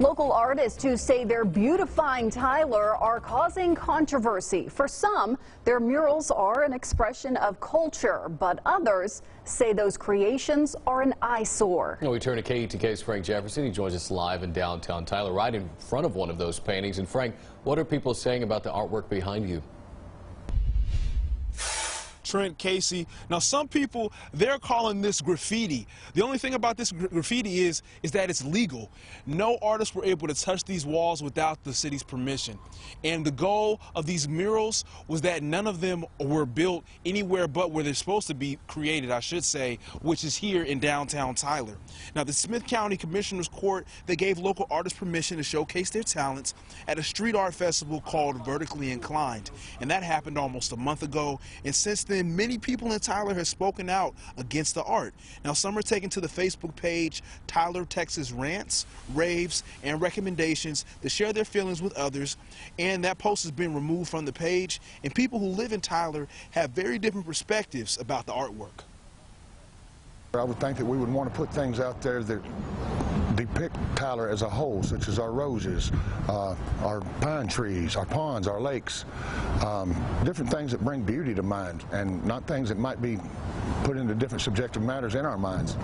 Local artists who say they're beautifying Tyler are causing controversy. For some, their murals are an expression of culture, but others say those creations are an eyesore. We turn to KETK's Frank Jefferson. He joins us live in downtown Tyler, right in front of one of those paintings. And Frank, what are people saying about the artwork behind you? Trent, Casey. Now, some people, they're calling this graffiti. The only thing about this graffiti is that it's legal. No artists were able to touch these walls without the city's permission. And the goal of these murals was that none of them were built anywhere but where they're supposed to be created, I should say, which is here in downtown Tyler. Now, the Smith County Commissioner's Court, they gave local artists permission to showcase their talents at a street art festival called Vertically Inclined. And that happened almost a month ago. And since then, many people in Tyler have spoken out against the art. Now, some are taken to the Facebook page Tyler, Texas Rants, Raves, and Recommendations to share their feelings with others, and that post has been removed from the page, and people who live in Tyler have very different perspectives about the artwork. I would think that we would want to put things out there that depict Tyler as a whole, such as our roses, our pine trees, our ponds, our lakes, different things that bring beauty to mind and not things that might be put into different subjective matters in our minds.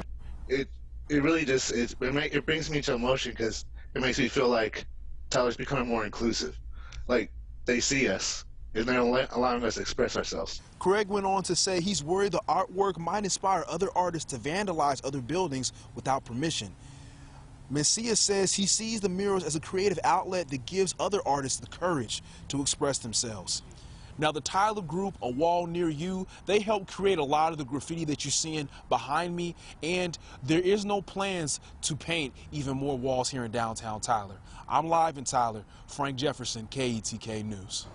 It really just, it brings me to emotion because it makes me feel like Tyler's becoming more inclusive. Like, they see us and they're allowing us to express ourselves. Craig went on to say he's worried the artwork might inspire other artists to vandalize other buildings without permission. Mencia says he sees the murals as a creative outlet that gives other artists the courage to express themselves. Now, the Tyler group, A Wall Near You, they helped create a lot of the graffiti that you're seeing behind me, and there is no plans to paint even more walls here in downtown Tyler. I'm live in Tyler. Frank Jefferson, KETK News.